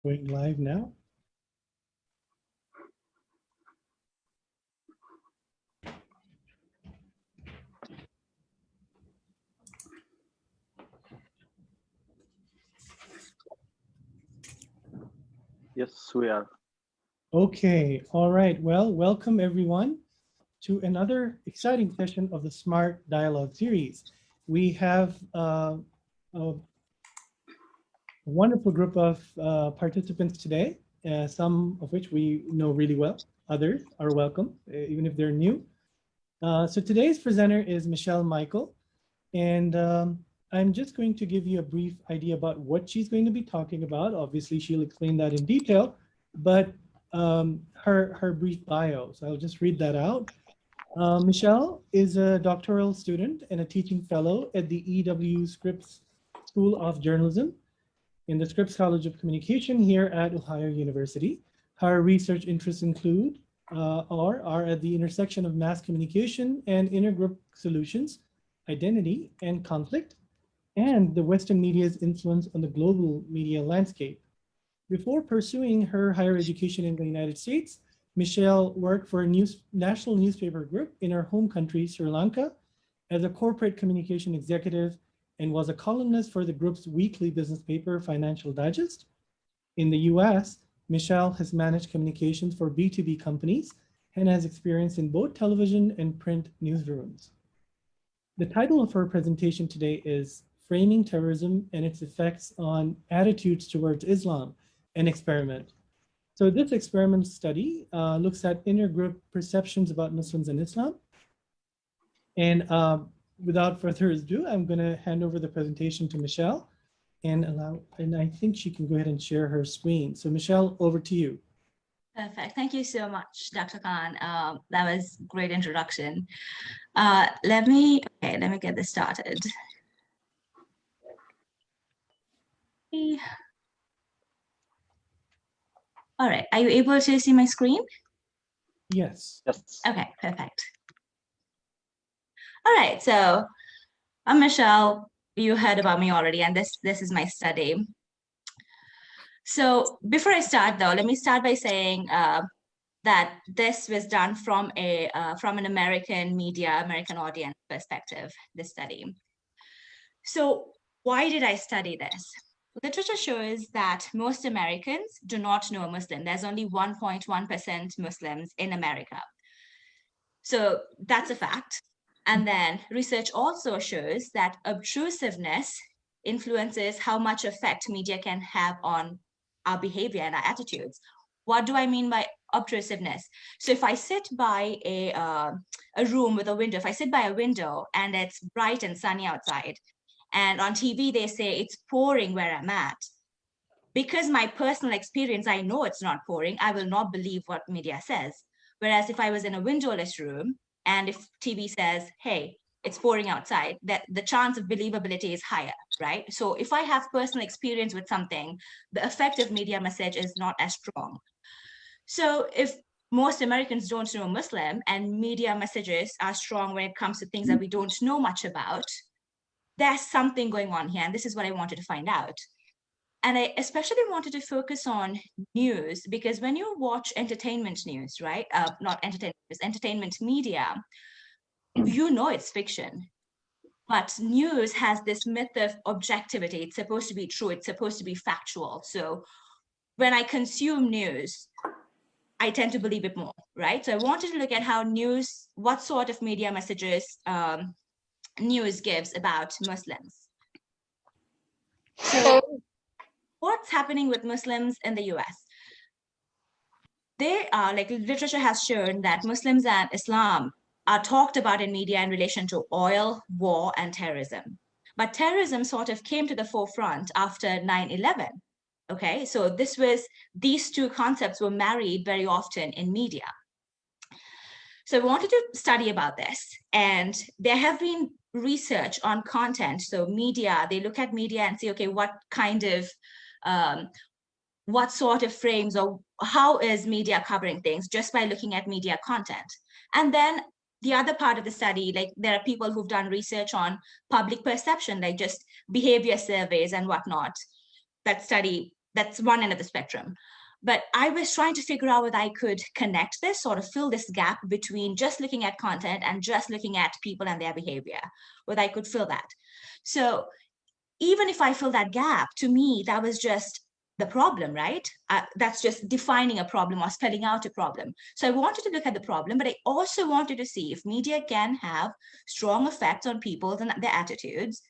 Going live now. Yes, we are. Okay, all right. Well, welcome everyone to another exciting session of the Smart Dialogue series. We have a wonderful group of participants today, some of which we know really well. Others are welcome, even if they're new. So today's presenter is Michelle Michael, and I'm just going to give you a brief idea about what she's going to be talking about. Obviously, she'll explain that in detail, but her brief bio. So I'll just read that out. Michelle is a doctoral student and a teaching fellow at the E.W. Scripps School of Journalism in the Scripps College of Communication here at Ohio University. Her research interests include are at the intersection of mass communication and intergroup solutions, identity and conflict, and the Western media's influence on the global media landscape. Before pursuing her higher education in the United States, Michelle worked for a national newspaper group in her home country, Sri Lanka, as a corporate communication executive and was a columnist for the group's weekly business paper, Financial Digest. In the US, Michelle has managed communications for B2B companies and has experience in both television and print newsrooms. The title of her presentation today is Framing Terrorism and Its Effects on Attitudes Towards Islam, an Experiment. So this experiment study looks at intergroup perceptions about Muslims and Islam. And without further ado, I'm going to hand over the presentation to Michelle and I think she can go ahead and share her screen. So Michelle, over to you. Perfect. Thank you so much, Dr. Khan. That was a great introduction. Let me get this started. All right, are you able to see my screen? Yes. Yes. Okay, perfect. All right, so I'm Michelle. You heard about me already, and this is my study. So before I start, though, let me start by saying that this was done from an American media, American audience perspective, this study. So why did I study this? Literature shows that most Americans do not know a Muslim. There's only 1.1% Muslims in America. So that's a fact. And then research also shows that obtrusiveness influences how much effect media can have on our behavior and our attitudes. What do I mean by obtrusiveness? So if I sit by a room with a window, if I sit by a window and it's bright and sunny outside, and on TV they say it's pouring where I'm at, because my personal experience, I know it's not pouring, I will not believe what media says. Whereas if I was in a windowless room and if TV says, hey, it's pouring outside, that the chance of believability is higher, right? So if I have personal experience with something, the effective media message is not as strong. So if most Americans don't know Muslim and media messages are strong when it comes to things that we don't know much about, there's something going on here. And this is what I wanted to find out. And I especially wanted to focus on news, because when you watch entertainment news, right? Not entertainment, it's entertainment media, you know it's fiction. But news has this myth of objectivity. It's supposed to be true. It's supposed to be factual. So when I consume news, I tend to believe it more, right? So I wanted to look at how news, what sort of media messages news gives about Muslims. So what's happening with Muslims in the US? They are, like, literature has shown that Muslims and Islam are talked about in media in relation to oil, war, and terrorism. But terrorism sort of came to the forefront after 9/11. Okay, so these two concepts were married very often in media. So I wanted to study about this, and there have been research on content. So media, they look at media and say, okay, what sort of frames or how is media covering things, just by looking at media content. And then the other part of the study, like there are people who've done research on public perception, like just behavior surveys and whatnot, that study that's one end of the spectrum. But I was trying to figure out whether I could connect this, sort of fill this gap between just looking at content and just looking at people and their behavior, whether I could fill that. So even if I fill that gap, to me, that was just the problem, right? That's just defining a problem or spelling out a problem. So I wanted to look at the problem, but I also wanted to see if media can have strong effects on people and their attitudes.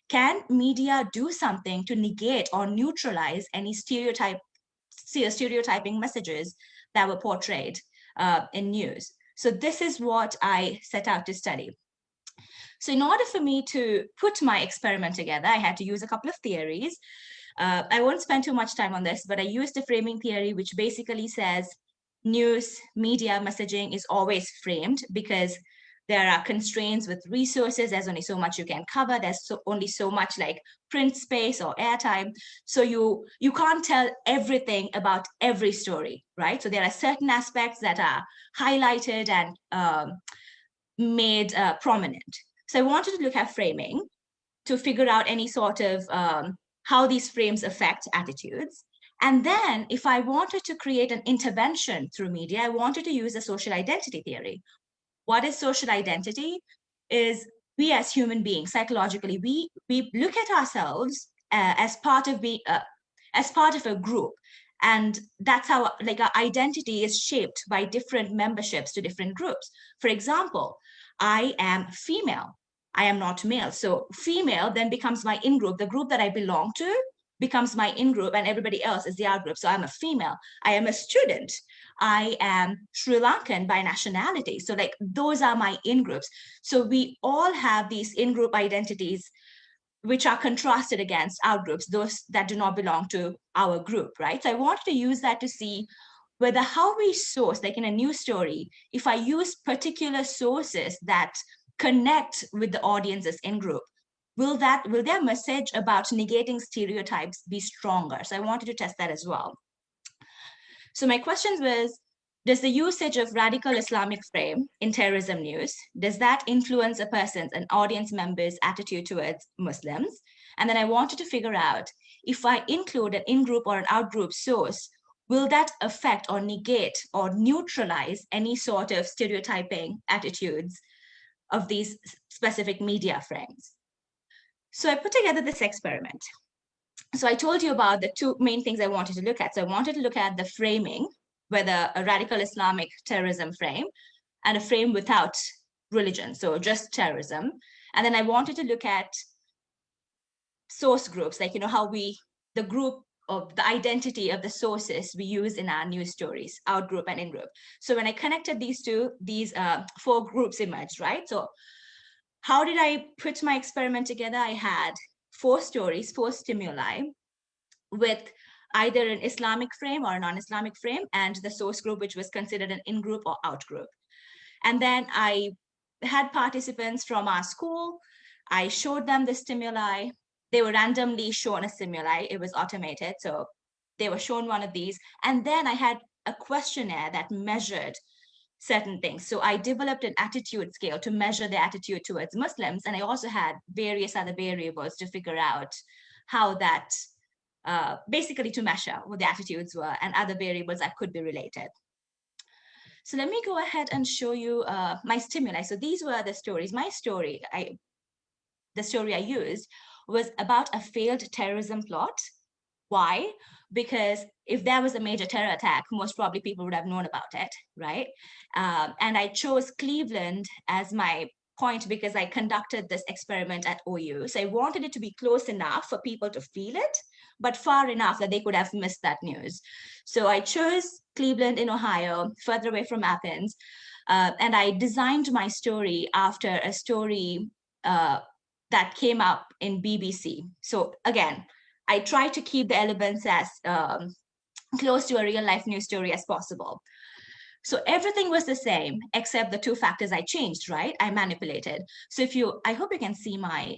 Can media do something to negate or neutralize any stereotyping messages that were portrayed in news? So this is what I set out to study. So in order for me to put my experiment together, I had to use a couple of theories. I won't spend too much time on this, but I used a framing theory, which basically says news, media, messaging is always framed because there are constraints with resources. There's only so much you can cover. There's only so much like print space or airtime. So you can't tell everything about every story, right? So there are certain aspects that are highlighted and made prominent. So I wanted to look at framing to figure out any sort of how these frames affect attitudes. And then if I wanted to create an intervention through media, I wanted to use a social identity theory. What is social identity? Is we as human beings, psychologically, we look at ourselves as part of a group. And that's how like our identity is shaped by different memberships to different groups. For example, I am female. I am not male. So female then becomes my in-group. The group that I belong to becomes my in-group and everybody else is the out-group. So I'm a female. I am a student. I am Sri Lankan by nationality. So like those are my in-groups. So we all have these in-group identities which are contrasted against out-groups, those that do not belong to our group, right? So I wanted to use that to see whether how we source, like in a news story, if I use particular sources that connect with the audience's in-group, will their message about negating stereotypes be stronger? So I wanted to test that as well. So my questions was, does the usage of radical Islamic frame in terrorism news, does that influence a person's, an audience member's attitude towards Muslims? And then I wanted to figure out if I include an in-group or an out-group source, will that affect or negate or neutralize any sort of stereotyping attitudes of these specific media frames? So I put together this experiment. So I told you about the two main things I wanted to look at. So I wanted to look at the framing, whether a radical Islamic terrorism frame and a frame without religion, so just terrorism. And then I wanted to look at source groups, like, how the group of the identity of the sources we use in our news stories, out group and in group. So when I connected these four groups emerged, right? So how did I put my experiment together? I had 4 stories, 4 stimuli with either an Islamic frame or a non-Islamic frame, and the source group, which was considered an in-group or out-group. And then I had participants from our school. I showed them the stimuli. They were randomly shown a stimuli. It was automated. So they were shown one of these. And then I had a questionnaire that measured certain things. So I developed an attitude scale to measure the attitude towards Muslims. And I also had various other variables to figure out how that, basically to measure what the attitudes were and other variables that could be related. So let me go ahead and show you my stimuli. So these were the stories. My story, the story I used was about a failed terrorism plot. Why? Because if there was a major terror attack, most probably people would have known about it, right? And I chose Cleveland as my point because I conducted this experiment at OU. So I wanted it to be close enough for people to feel it, but far enough that they could have missed that news. So I chose Cleveland in Ohio, further away from Athens. And I designed my story after a story that came up in BBC. So again, I try to keep the elements as close to a real life news story as possible. So everything was the same, except the 2 factors I changed, right? I manipulated. So I hope you can see my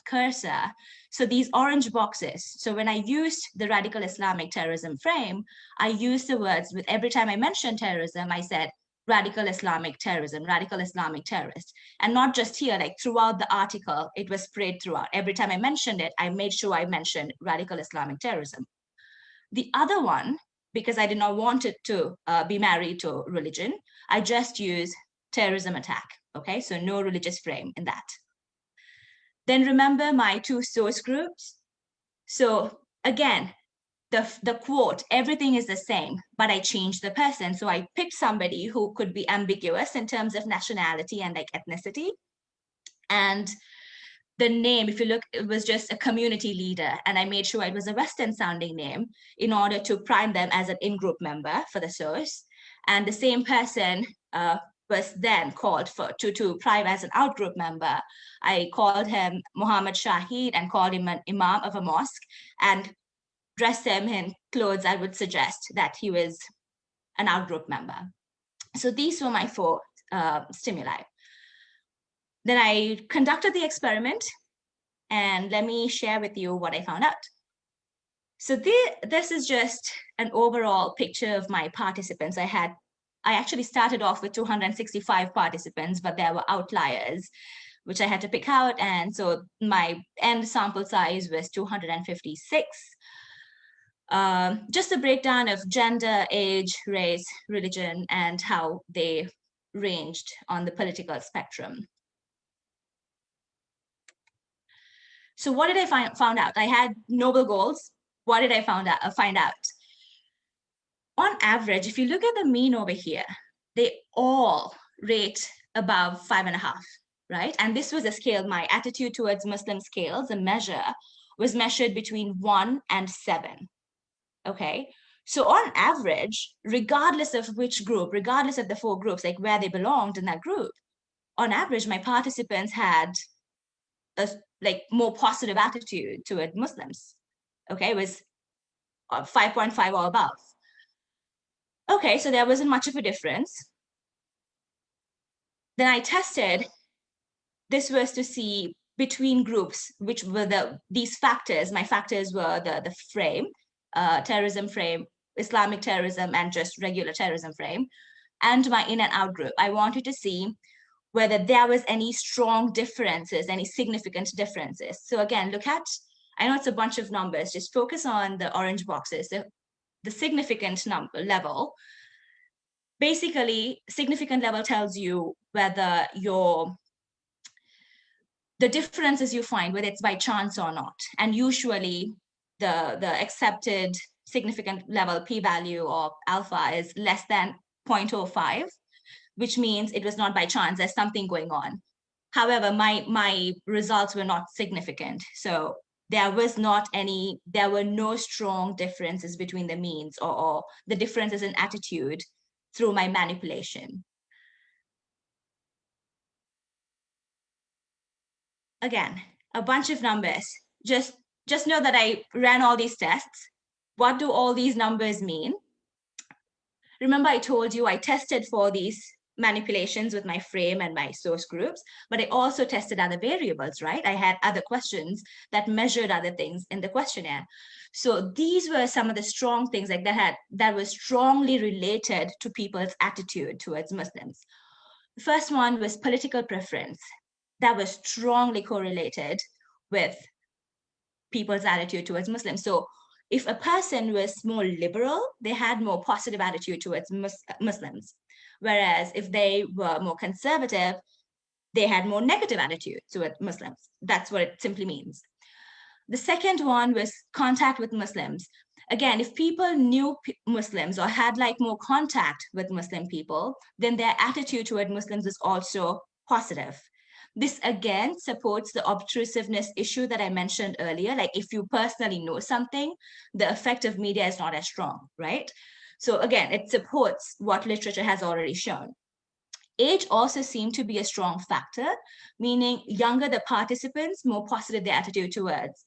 cursor. So these orange boxes. So when I used the radical Islamic terrorism frame, I used the words with every time I mentioned terrorism, I said, radical Islamic terrorism, radical Islamic terrorist. And not just here, like throughout the article, it was sprayed throughout. Every time I mentioned it, I made sure I mentioned radical Islamic terrorism. The other one, because I did not want it to be married to religion, I just use terrorism attack. Okay, so no religious frame in that. Then remember my 2 source groups. So again, the quote, everything is the same, but I changed the person. So I picked somebody who could be ambiguous in terms of nationality and like ethnicity. And the name, if you look, it was just a community leader. And I made sure it was a Western sounding name in order to prime them as an in-group member for the source. And the same person was then called to prime as an out-group member. I called him Muhammad Shahid and called him an imam of a mosque and dressed him in clothes I would suggest that he was an out-group member. So these were my 4 stimuli. Then I conducted the experiment, and let me share with you what I found out. So this is just an overall picture of my participants. I actually started off with 265 participants, but there were outliers, which I had to pick out. And so my end sample size was 256. Just a breakdown of gender, age, race, religion, and how they ranged on the political spectrum. So what did I find out? I had noble goals. What did I find out? On average, if you look at the mean over here, they all rate above 5.5, right? And this was a scale, my attitude towards Muslim scales, the measure was measured between 1 and 7. Okay, so on average, regardless of which group, regardless of the 4 groups, like where they belonged in that group, on average, my participants had a more positive attitude toward Muslims. Okay, it was 5.5 or above. Okay, so there wasn't much of a difference. Then I tested, this was to see between groups, which were these factors. My factors were the frame, terrorism frame, Islamic terrorism, and just regular terrorism frame, and my in and out group. I wanted to see whether there was any strong differences, any significant differences. So again, look at, I know it's a bunch of numbers, just focus on the orange boxes, the significant number level. Basically, significant level tells you whether the differences you find, whether it's by chance or not. And usually the accepted significant level p-value or alpha is less than 0.05, which means it was not by chance, there's something going on. However, my results were not significant. So there were no strong differences between the means or the differences in attitude through my manipulation. Again, a bunch of numbers. Just know that I ran all these tests. What do all these numbers mean? Remember, I told you I tested for these manipulations with my frame and my source groups, but I also tested other variables, right? I had other questions that measured other things in the questionnaire. So these were some of the strong things like that was strongly related to people's attitude towards Muslims. The first one was political preference. That was strongly correlated with people's attitude towards Muslims. So if a person was more liberal, they had more positive attitude towards Muslims. Whereas if they were more conservative, they had more negative attitude towards Muslims. That's what it simply means. The second one was contact with Muslims. Again, if people knew Muslims or had more contact with Muslim people, then their attitude toward Muslims is also positive. This again supports the obtrusiveness issue that I mentioned earlier. Like if you personally know something, the effect of media is not as strong, right? So again, it supports what literature has already shown. Age also seemed to be a strong factor, meaning younger the participants, more positive their attitude towards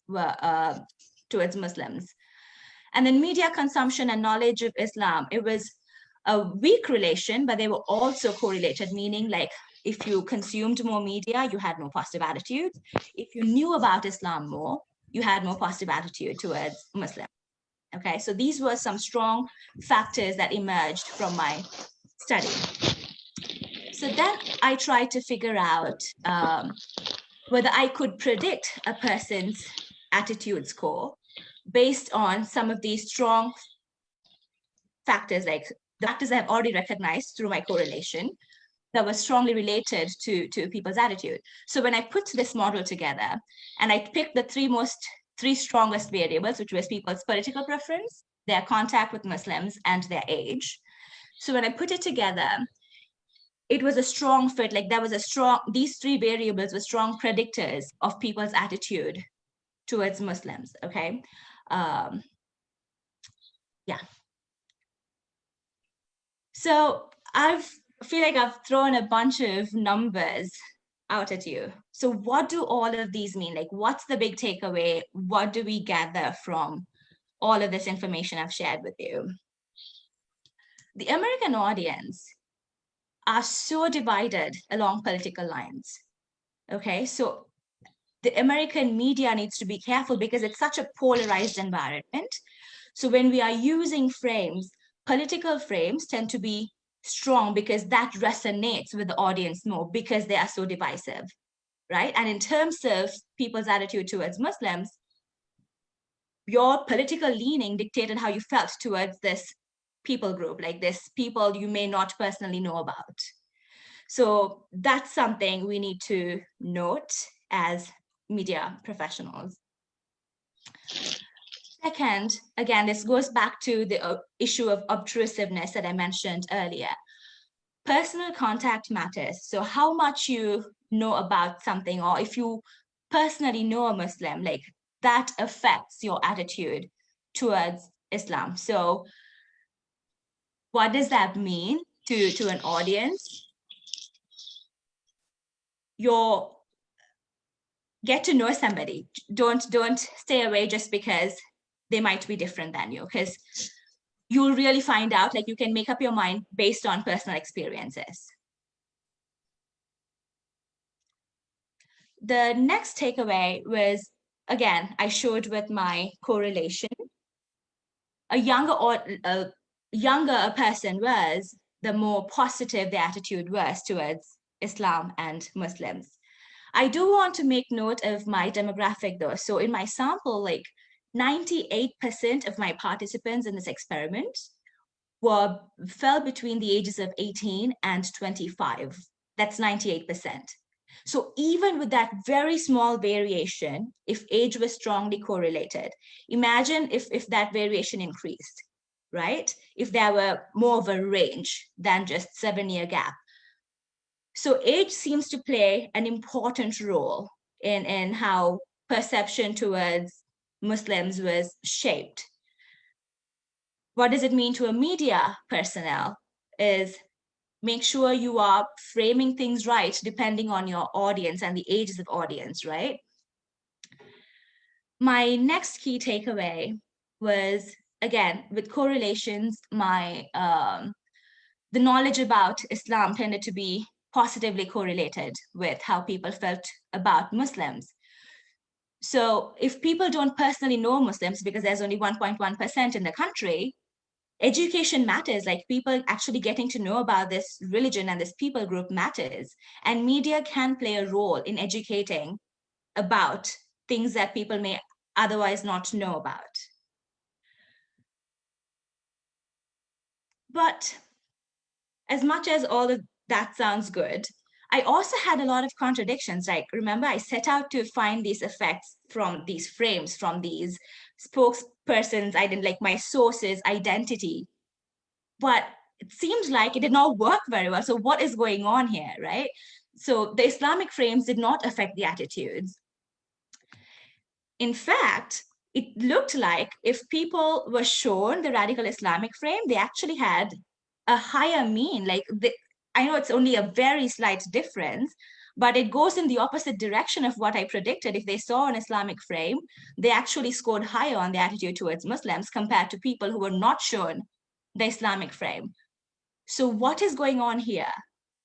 Muslims. And then media consumption and knowledge of Islam, it was a weak relation, but they were also correlated, meaning if you consumed more media, you had more positive attitude. If you knew about Islam more, you had more positive attitude towards Muslims. Okay, so these were some strong factors that emerged from my study. So then I tried to figure out whether I could predict a person's attitude score based on some of these strong factors, like the factors I've already recognized through my correlation that was strongly related to people's attitude. So when I put this model together and I picked the three strongest variables, which was people's political preference, their contact with Muslims, and their age. So when I put it together, it was a strong fit. Like these three variables were strong predictors of people's attitude towards Muslims, okay? Yeah. So I feel like I've thrown a bunch of numbers out at you. So what do all of these mean? Like, what's the big takeaway? What do we gather from all of this information I've shared with you? The American audience are so divided along political lines. Okay, so the American media needs to be careful because it's such a polarized environment. So when we are using frames, political frames tend to be strong because that resonates with the audience more because they are so divisive, right? And in terms of people's attitude towards Muslims, your political leaning dictated how you felt towards this people group, like this people you may not personally know about. So that's something we need to note as media professionals. Second, again, this goes back to the issue of obtrusiveness that I mentioned earlier. Personal contact matters. So how much you know about something, or if you personally know a Muslim, like that affects your attitude towards Islam. So what does that mean to an audience? Get to know somebody. Don't stay away just because they might be different than you, because you'll really find out, like you can make up your mind based on personal experiences. The next takeaway was, again, I showed with my correlation. A younger a person was, the more positive their attitude was towards Islam and Muslims. I do want to make note of my demographic though. So in my sample, like 98% of my participants in this experiment fell between the ages of 18 and 25. That's 98%. So even with that very small variation, if age was strongly correlated, imagine if that variation increased, right? If there were more of a range than just 7-year gap. So age seems to play an important role in how perception towards Muslims was shaped. What does it mean to a media personnel is make sure you are framing things right depending on your audience and the ages of audience, right? My next key takeaway was, again, with correlations, the knowledge about Islam tended to be positively correlated with how people felt about Muslims. So if people don't personally know Muslims, because there's only 1.1% in the country, education matters. Like people actually getting to know about this religion and this people group matters. And media can play a role in educating about things that people may otherwise not know about. But as much as all of that sounds good, I also had a lot of contradictions. Like, remember, I set out to find these effects from these frames, from these spokespersons, like my sources, identity. But it seems like it did not work very well. So what is going on here, right? So the Islamic frames did not affect the attitudes. In fact, it looked like if people were shown the radical Islamic frame, they actually had a higher mean. Like I know it's only a very slight difference, but it goes in the opposite direction of what I predicted. If they saw an Islamic frame, they actually scored higher on their attitude towards Muslims compared to people who were not shown the Islamic frame. So what is going on here?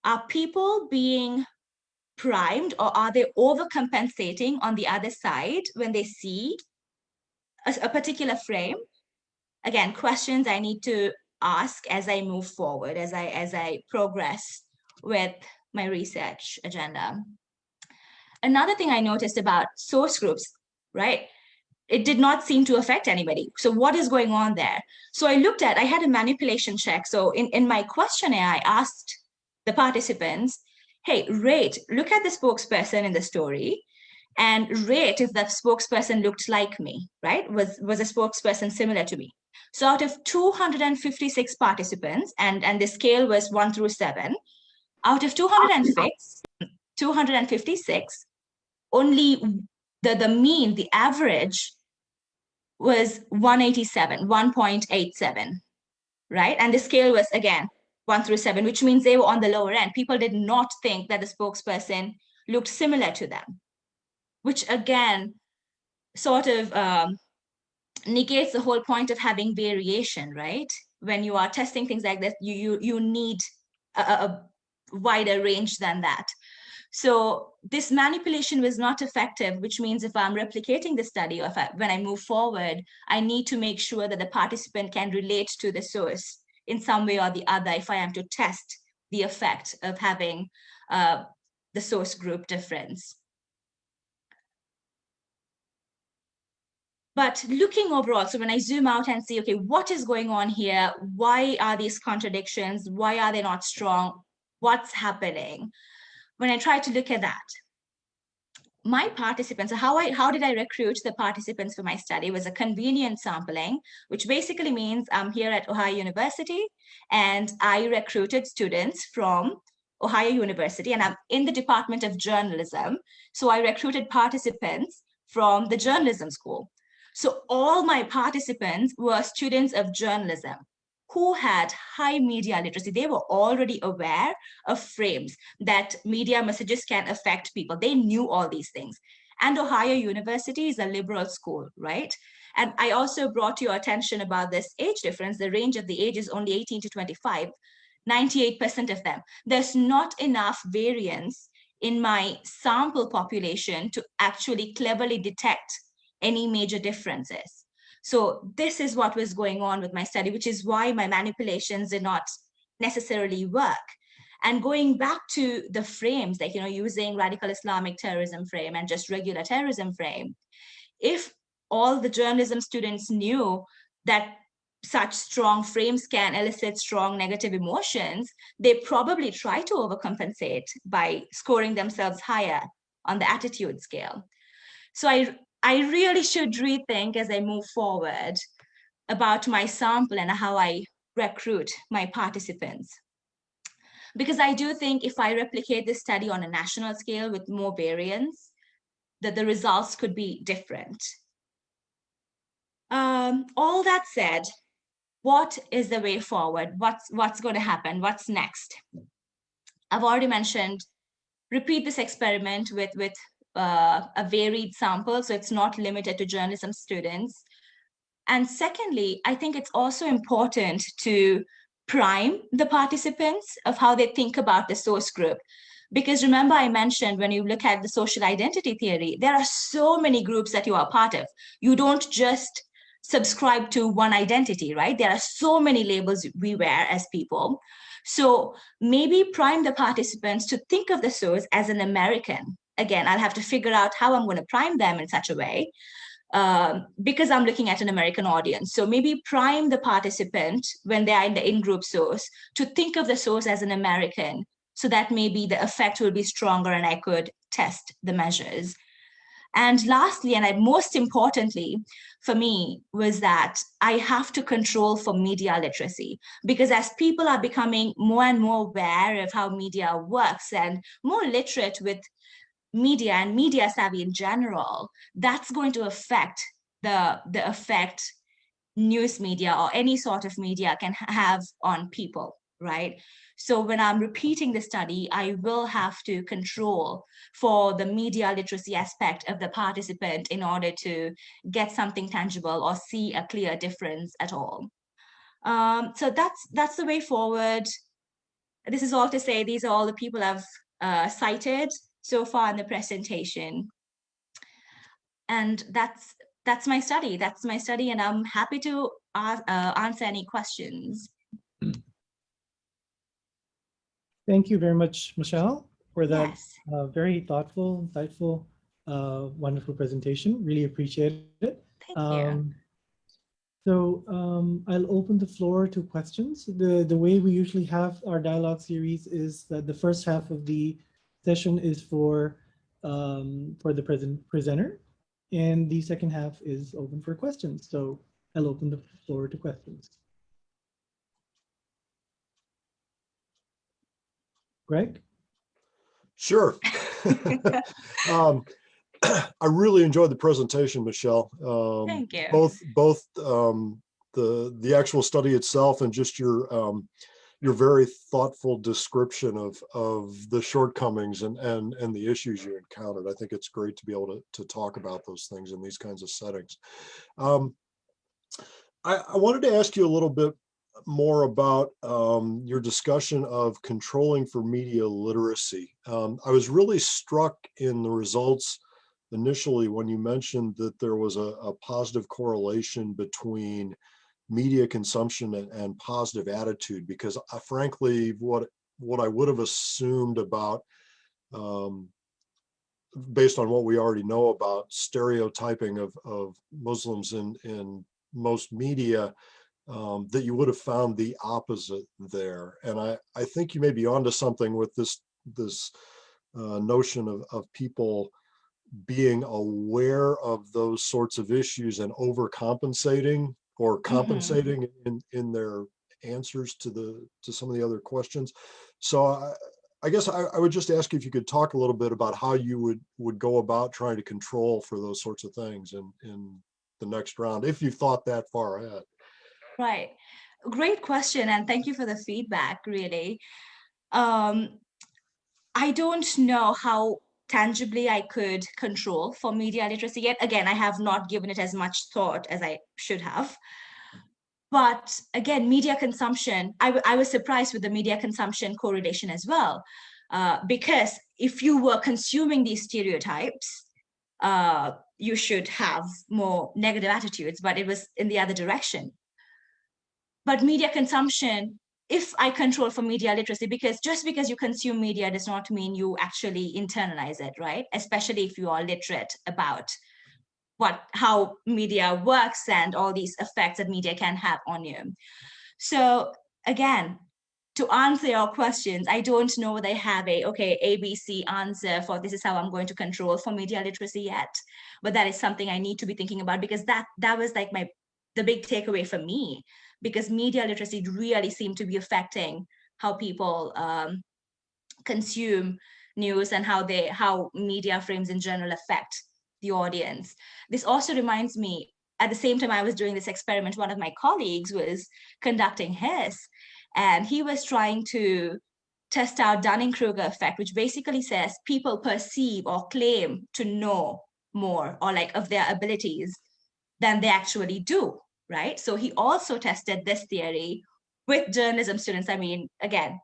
Are people being primed, or are they overcompensating on the other side when they see a particular frame? Again, questions I need to ask as I move forward, as I progress with my research agenda. Another thing I noticed about source groups, right? it did not seem to affect anybody. So what is going on there? So I had a manipulation check. So in my questionnaire, I asked the participants, hey, look at the spokesperson in the story and rate if that spokesperson looked like me, right? Was a spokesperson similar to me? So out of 256 participants, and the scale was 1 through 7, out of 256, only the mean, the average was 1.87, right? And the scale was, again, 1 through 7, which means they were on the lower end. People did not think that the spokesperson looked similar to them, which again sort of negates the whole point of having variation, right? When you are testing things like this, you need a wider range than that. So this manipulation was not effective, which means if I'm replicating the study, or when I move forward, I need to make sure that the participant can relate to the source in some way or the other if I am to test the effect of having the source group difference. But looking overall, so when I zoom out and see, okay, what is going on here? Why are these contradictions? Why are they not strong? What's happening? When I try to look at that, my participants, so how did I recruit the participants for my study was a convenient sampling, which basically means I'm here at Ohio University and I recruited students from Ohio University, and I'm in the Department of Journalism. So I recruited participants from the journalism school. So all my participants were students of journalism who had high media literacy. They were already aware of frames, that media messages can affect people. They knew all these things. And Ohio University is a liberal school, right? And I also brought your attention about this age difference. The range of the age is only 18 to 25, 98% of them. There's not enough variance in my sample population to actually cleverly detect any major differences. So this is what was going on with my study, which is why my manipulations did not necessarily work. And going back to the frames, like, using radical Islamic terrorism frame and just regular terrorism frame, if all the journalism students knew that such strong frames can elicit strong negative emotions, they probably try to overcompensate by scoring themselves higher on the attitude scale. So I really should rethink as I move forward about my sample and how I recruit my participants. Because I do think if I replicate this study on a national scale with more variance, that the results could be different. All that said, what is the way forward? What's going to happen? What's next? I've already mentioned, repeat this experiment with a varied sample, so it's not limited to journalism students. And secondly, I think it's also important to prime the participants of how they think about the source group. Because remember, I mentioned when you look at the social identity theory, there are so many groups that you are part of. You don't just subscribe to one identity, right? There are so many labels we wear as people. So maybe prime the participants to think of the source as an American. Again, I'll have to figure out how I'm going to prime them in such a way, because I'm looking at an American audience. So maybe prime the participant when they are in the in-group source to think of the source as an American, so that maybe the effect will be stronger and I could test the measures. And lastly, and most importantly for me, was that I have to control for media literacy, because as people are becoming more and more aware of how media works and more literate with media and media savvy in general, that's going to affect the effect news media or any sort of media can have on people, right? So when I'm repeating the study, I will have to control for the media literacy aspect of the participant in order to get something tangible or see a clear difference at all. So that's the way forward. This is all to say these are all the people I've cited so far in the presentation. And that's my study. That's my study, and I'm happy to answer any questions. Thank you very much, Michelle, for that Yes. very thoughtful, insightful, wonderful presentation. Really appreciate it. Thank you. I'll open the floor to questions. The way we usually have our dialogue series is that the first half of the session is for the presenter, and the second half is open for questions. So I'll open the floor to questions. Greg? Sure. I really enjoyed the presentation, Michelle. Thank you. Both the actual study itself and just your very thoughtful description of the shortcomings and the issues you encountered. I think it's great to be able to talk about those things in these kinds of settings. I wanted to ask you a little bit more about your discussion of controlling for media literacy. I was really struck in the results initially when you mentioned that there was a positive correlation between media consumption and positive attitude, because frankly, what I would have assumed about, based on what we already know about stereotyping of Muslims in most media, that you would have found the opposite there. And I think you may be onto something with this notion of people being aware of those sorts of issues and overcompensating or compensating in their answers to some of the other questions. So I guess I would just ask you if you could talk a little bit about how you would go about trying to control for those sorts of things in the next round, if you've thought that far ahead. Right. Great question. And thank you for the feedback, really. I don't know how tangibly I could control for media literacy yet. Again, I have not given it as much thought as I should have. But again, media consumption, I was surprised with the media consumption correlation as well. Because if you were consuming these stereotypes, you should have more negative attitudes, but it was in the other direction. But media consumption, if I control for media literacy, because just because you consume media does not mean you actually internalize it, right? Especially if you are literate about how media works and all these effects that media can have on you. So again, to answer your questions, I don't know whether I have ABC answer for this is how I'm going to control for media literacy yet, but that is something I need to be thinking about, because that was like the big takeaway for me, because media literacy really seemed to be affecting how people consume news and how media frames in general affect the audience. This also reminds me, at the same time I was doing this experiment, one of my colleagues was conducting his, and he was trying to test out Dunning-Kruger effect, which basically says people perceive or claim to know more or like of their abilities than they actually do, right? So he also tested this theory with journalism students. I mean, again,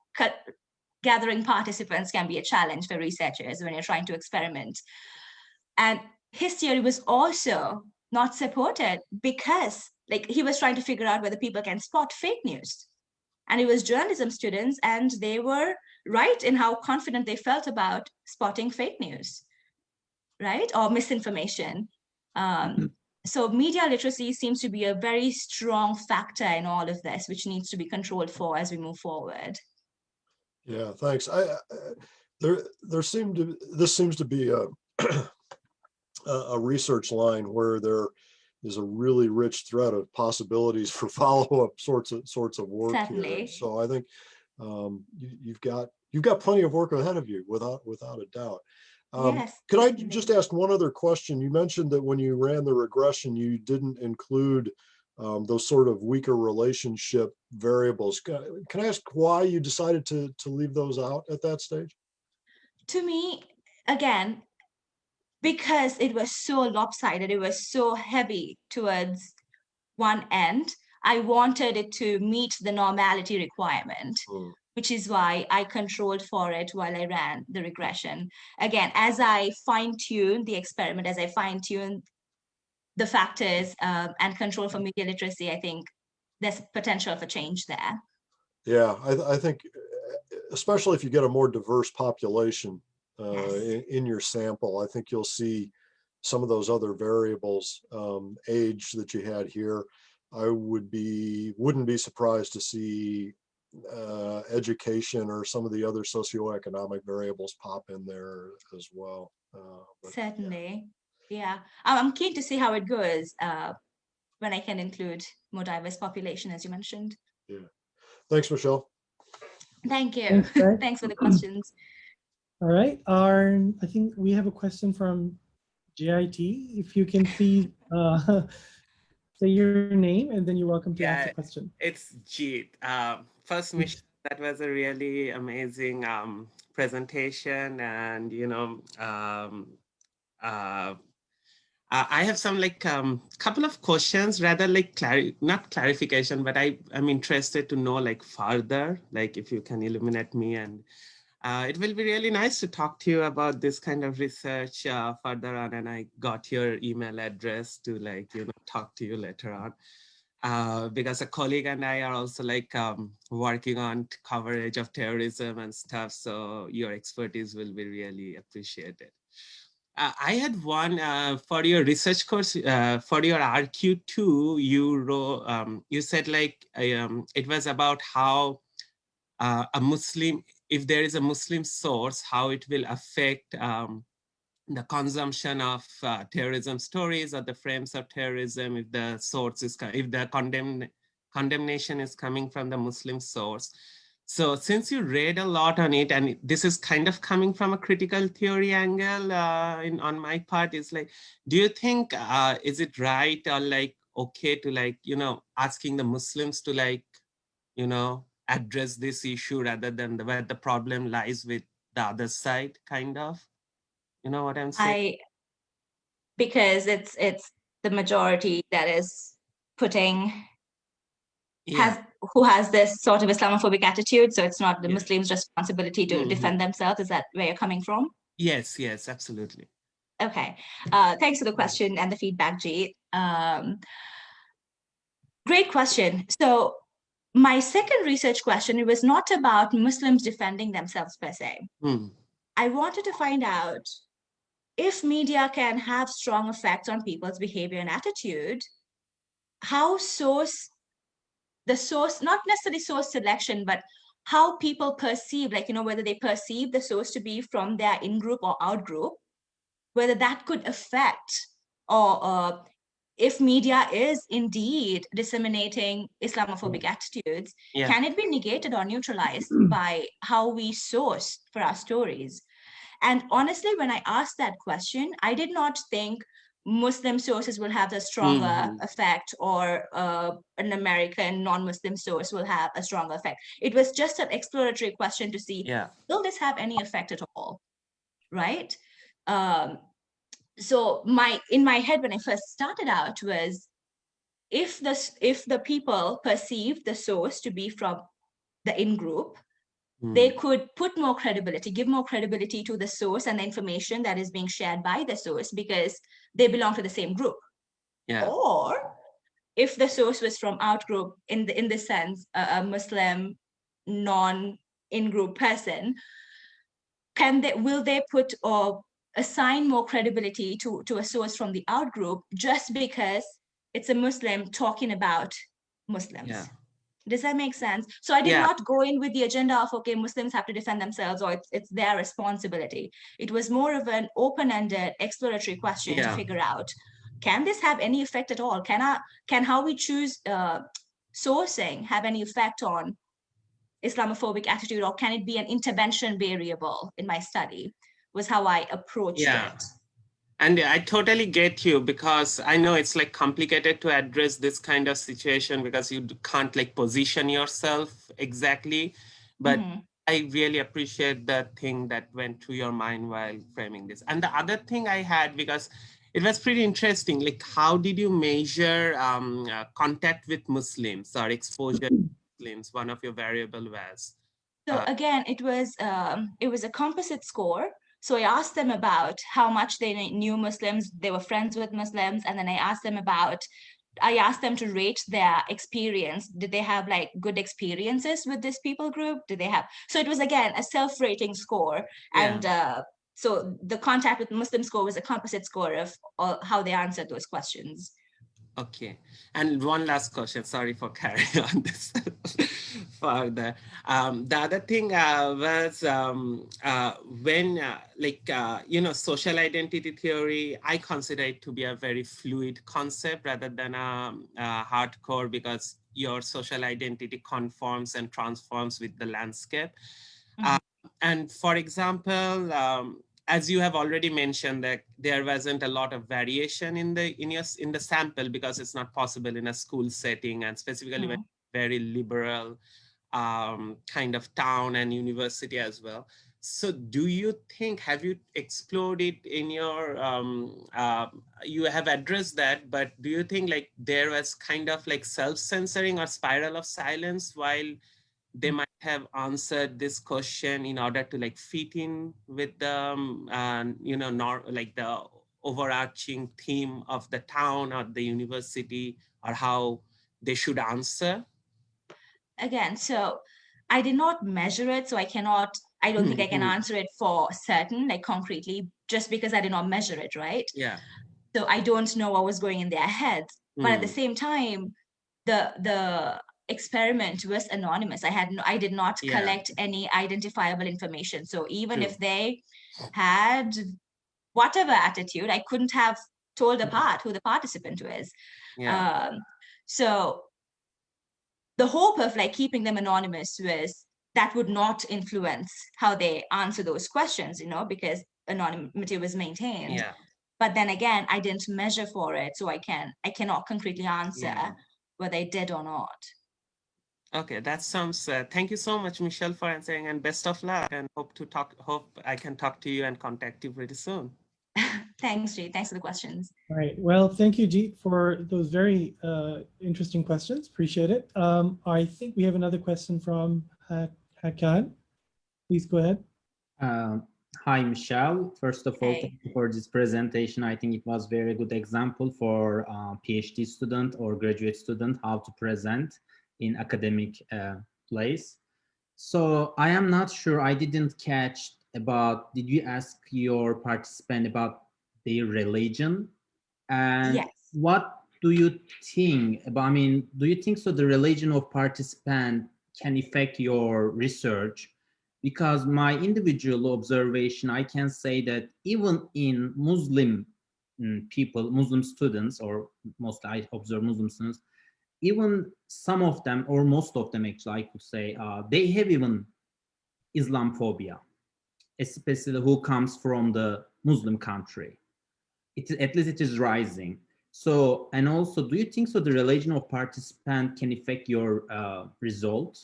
gathering participants can be a challenge for researchers when you're trying to experiment. And his theory was also not supported because he was trying to figure out whether people can spot fake news. And it was journalism students, and they were right in how confident they felt about spotting fake news, right? Or misinformation. So media literacy seems to be a very strong factor in all of this, which needs to be controlled for as we move forward. Yeah, thanks. This seems to be a research line where there is a really rich thread of possibilities for follow-up sorts of work. Certainly. Here. So I think you've got plenty of work ahead of you, without a doubt. Yes. Could I just ask one other question? You mentioned that when you ran the regression, you didn't include those sort of weaker relationship variables. Can I ask why you decided to leave those out at that stage? To me, again, because it was so lopsided, it was so heavy towards one end, I wanted it to meet the normality requirement, which is why I controlled for it while I ran the regression. Again, as I fine-tuned the experiment, as I fine-tuned the factors and control for media literacy, I think there's potential for change there. Yeah, I think, especially if you get a more diverse population Yes. in your sample, I think you'll see some of those other variables, age that you had here, I wouldn't be surprised to see education or some of the other socioeconomic variables pop in there as well. Certainly. Yeah. I'm keen to see how it goes when I can include more diverse population, as you mentioned. Yeah. Thanks, Michelle. Thank you. Thanks, Greg. Thanks for the questions. All right. I think we have a question from JIT. If you can please say your name and then you're welcome to ask the question. It's Jeet. First, Michelle, that was a really amazing presentation, and I have some couple of questions, rather like not clarification, but I'm interested to know like further, like if you can illuminate me, and it will be really nice to talk to you about this kind of research further on. And I got your email address to talk to you later on. Because a colleague and I are also working on coverage of terrorism and stuff. So your expertise will be really appreciated. I had one for your research course, for your RQ2, you said it was about how a Muslim, if there is a Muslim source, how it will affect the consumption of terrorism stories or the frames of terrorism if the source is, if the condemnation is coming from the Muslim source. So since you read a lot on it, and this is kind of coming from a critical theory angle on my part, is do you think, is it right or okay to asking the Muslims to address this issue rather than where the problem lies with the other side, kind of? You know what I'm saying? Because it's the majority that is putting, who has this sort of Islamophobic attitude. So it's not the Muslims' responsibility to defend themselves. Is that where you're coming from? Yes, absolutely. Okay. Thanks for the question and the feedback, Jeet. Great question. So my second research question, it was not about Muslims defending themselves per se. I wanted to find out if media can have strong effects on people's behavior and attitude, how the source, not necessarily source selection, but how people perceive, whether they perceive the source to be from their in-group or out-group, whether that could affect, or if media is indeed disseminating Islamophobic attitudes, can it be negated or neutralized by how we source for our stories? And honestly, when I asked that question, I did not think Muslim sources will have a stronger effect, or an American non-Muslim source will have a stronger effect. It was just an exploratory question to see, will this have any effect at all, right? So in my head, when I first started out, was if the people perceive the source to be from the in-group, they could put more credibility, give more credibility to the source and the information that is being shared by the source because they belong to the same group. Or if the source was from out-group, in the sense, a Muslim non-in-group person, will they put or assign more credibility to a source from the out-group just because it's a Muslim talking about Muslims? Does that make sense? So I did not go in with the agenda of, okay, Muslims have to defend themselves or it's their responsibility. It was more of an open-ended exploratory question to figure out, can this have any effect at all? Can how we choose sourcing have any effect on Islamophobic attitude, or can it be an intervention variable in my study? Was how I approached it. And I totally get you, because I know it's complicated to address this kind of situation because you can't position yourself exactly. But I really appreciate the thing that went through your mind while framing this. And the other thing I had, because it was pretty interesting, how did you measure contact with Muslims or exposure to Muslims? One of your variable was. So again, it was a composite score. So I asked them about how much they knew Muslims, they were friends with Muslims, and then I asked them to rate their experience. Did they have good experiences with this people group? Did they have? So it was again a self-rating score, and So the contact with Muslim score was a composite score of how they answered those questions. Okay, and one last question. Sorry for carrying on this further. The other thing was when, social identity theory, I consider it to be a very fluid concept rather than a hardcore, because your social identity conforms and transforms with the landscape. And for example, as you have already mentioned, that there wasn't a lot of variation in the sample, because it's not possible in a school setting, and specifically when very liberal kind of town and university as well. So do you think, have you explored it in your, you have addressed that, but do you think like there was kind of like self-censoring or spiral of silence while they might have answered this question in order to like fit in with the, like the overarching theme of the town or the university, or how they should answer? Again, so I did not measure it, so I don't think I can answer it for certain, like concretely, just because I did not measure it, right? Yeah. So I don't know what was going in their heads. But at the same time, the experiment was anonymous. I did not collect any identifiable information. So even if they had whatever attitude, I couldn't have told apart who the participant was. So the hope of like keeping them anonymous was that would not influence how they answer those questions, because anonymity was maintained. But then again, I didn't measure for it, so I cannot concretely answer whether I did or not. Okay, that sounds. Thank you so much, Michelle, for answering, and best of luck. And hope I can talk to you and contact you pretty soon. Thanks, Jeet. Thanks for the questions. All right. Well, thank you, Jeet, for those very interesting questions. Appreciate it. I think we have another question from Hakan. Please go ahead. Hi, Michelle. First of all, thank you for this presentation. I think it was very good example for PhD student or graduate student how to present in academic place. So I am not sure, I didn't catch about, did you ask your participant about their religion? And what do you think about, do you think so the religion of participant can affect your research? Because my individual observation, I can say that even in Muslim people, Muslim students, or mostly I observe Muslim students, even some of them, or most of them actually, I could say, they have even Islamophobia, especially who comes from the Muslim country. At least it is rising. So, and also, do you think so the religion of participant can affect your result?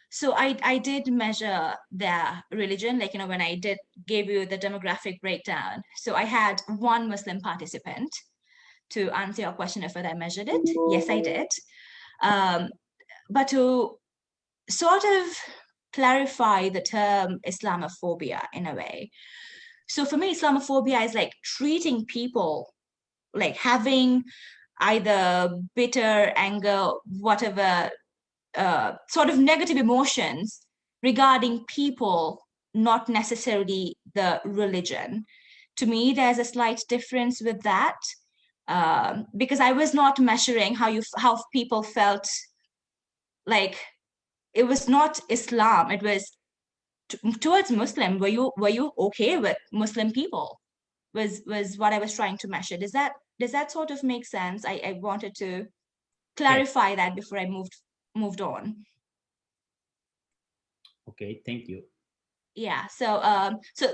So I did measure their religion, like, when I gave you the demographic breakdown. So I had one Muslim participant. To answer your question if I measured it, yes, I did. But to sort of clarify the term Islamophobia in a way. So for me, Islamophobia is like treating people, like having either bitter, anger, whatever, sort of negative emotions regarding people, not necessarily the religion. To me, there's a slight difference with that. Because I was not measuring how people felt, like it was not Islam, it was towards Muslim. Were you okay with Muslim people? Was what I was trying to measure. Does that sort of make sense? I wanted to clarify that before I moved on. Okay, thank you. Yeah, so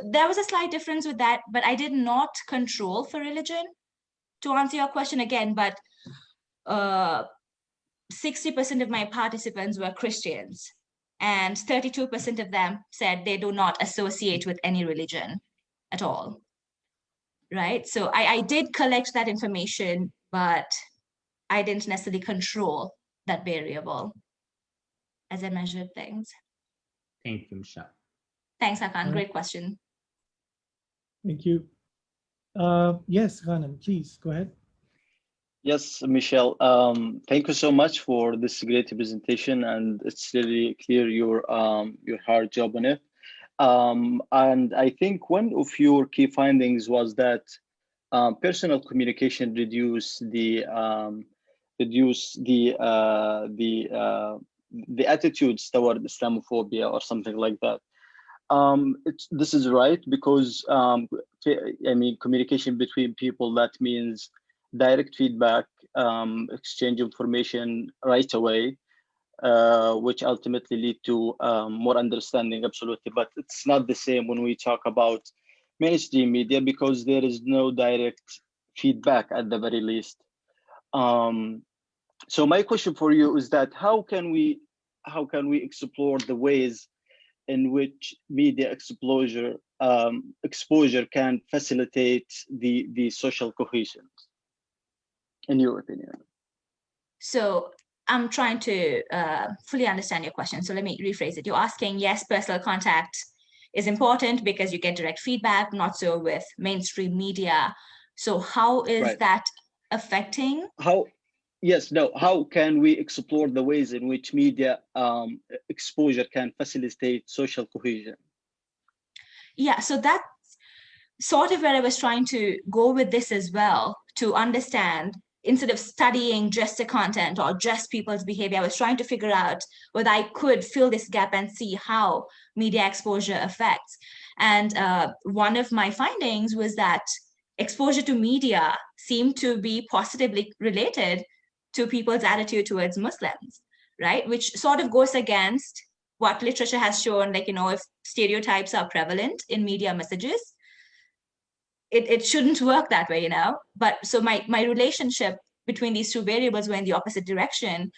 there was a slight difference with that, but I did not control for religion. To answer your question again, but 60% of my participants were Christians, and 32% of them said they do not associate with any religion at all. Right? So I did collect that information, but I didn't necessarily control that variable as I measured things. Thank you, Michelle. Thanks, Hakan. Great question. Thank you. Yes, Ghanem, please go ahead. Yes, Michelle. Thank you so much for this great presentation, and it's really clear your hard job on it. And I think one of your key findings was that personal communication reduce the attitudes toward Islamophobia or something like that. This is right because I mean, communication between people, that means direct feedback, exchange information right away, which ultimately lead to more understanding, absolutely. But it's not the same when we talk about mainstream media because there is no direct feedback at the very least. So my question for you is that how can we explore the ways in which media exposure can facilitate the social cohesion, in your opinion? So I'm trying to fully understand your question. So let me rephrase it. You're asking, yes, personal contact is important because you get direct feedback, not so with mainstream media. So how is that affecting? How can we explore the ways in which media exposure can facilitate social cohesion? Yeah, so that's sort of where I was trying to go with this as well, to understand, instead of studying just the content or just people's behavior, I was trying to figure out whether I could fill this gap and see how media exposure affects. And one of my findings was that exposure to media seemed to be positively related to people's attitude towards Muslims, right? Which sort of goes against what literature has shown, like, if stereotypes are prevalent in media messages, it shouldn't work that way, But so my relationship between these two variables were in the opposite direction,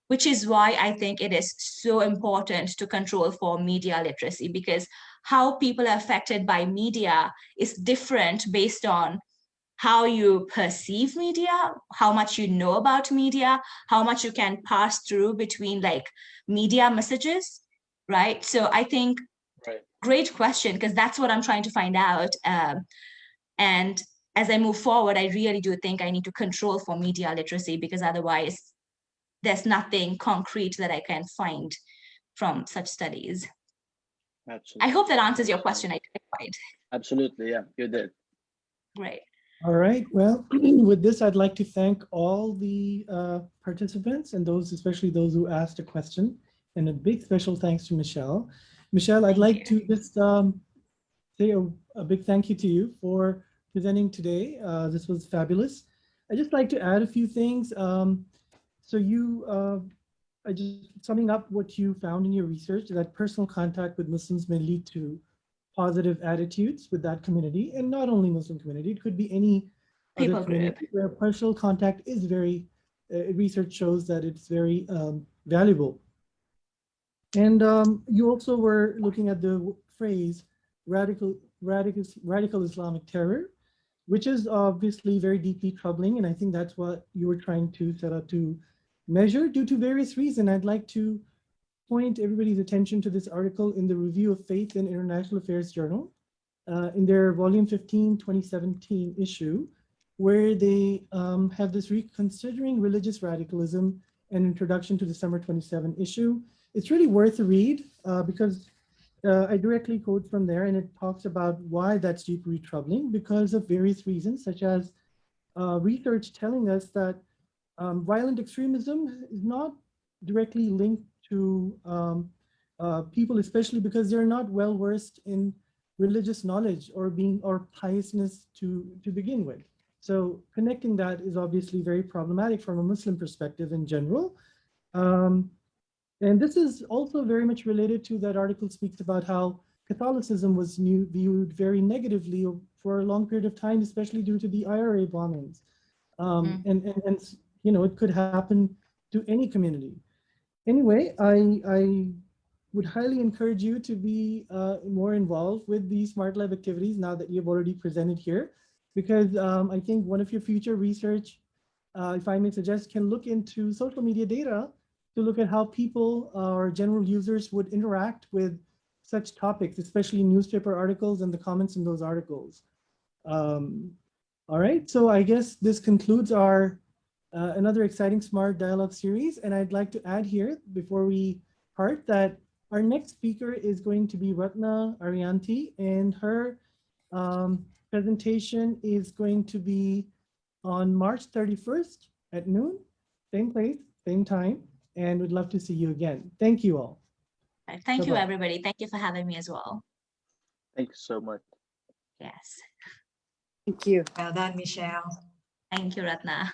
which is why I think it is so important to control for media literacy, because how people are affected by media is different based on how you perceive media, how much you know about media, how much you can pass through between like media messages, right? So I think, great question, because that's what I'm trying to find out. And as I move forward, I really do think I need to control for media literacy, because otherwise there's nothing concrete that I can find from such studies. Absolutely. I hope that answers your question. I tried. Absolutely, yeah, you did. Great. All right. Well, with this, I'd like to thank all the participants and those, especially those who asked a question. And a big special thanks to Michelle. Michelle, I'd like to just say a big thank you to you for presenting today. This was fabulous. I'd just like to add a few things. So you, just summing up what you found in your research, that personal contact with Muslims may lead to positive attitudes with that community, and not only Muslim community, it could be any other community where personal contact is very, research shows that it's very valuable. And you also were looking at the phrase radical Islamic terror, which is obviously very deeply troubling. And I think that's what you were trying to set out to measure due to various reasons. I'd like to point everybody's attention to this article in the Review of Faith and International Affairs Journal in their volume 15, 2017 issue, where they have this Reconsidering Religious Radicalism, an introduction to the summer 27 issue. It's really worth a read because I directly quote from there, and it talks about why that's deeply troubling because of various reasons, such as research telling us that violent extremism is not directly linked to people, especially because they're not well versed in religious knowledge or piousness to begin with. So connecting that is obviously very problematic from a Muslim perspective in general. And this is also very much related to that article speaks about how Catholicism was viewed very negatively for a long period of time, especially due to the IRA bombings. And it could happen to any community. Anyway, I would highly encourage you to be more involved with the Smart Lab activities now that you've already presented here, because I think one of your future research, if I may suggest, can look into social media data to look at how people or general users would interact with such topics, especially newspaper articles and the comments in those articles. All right, so I guess this concludes our another exciting Smart Dialogue series. And I'd like to add here before we part that Our next speaker is going to be Ratna Arianti, and her presentation is going to be on March 31st at noon, same place, same time, and we'd love to see you again. Thank you all. Right. Thank you, Bye-bye. everybody. Thank you for having me as well. Thank you so much. Yes. Thank you. Well done, Michelle. Thank you, Ratna.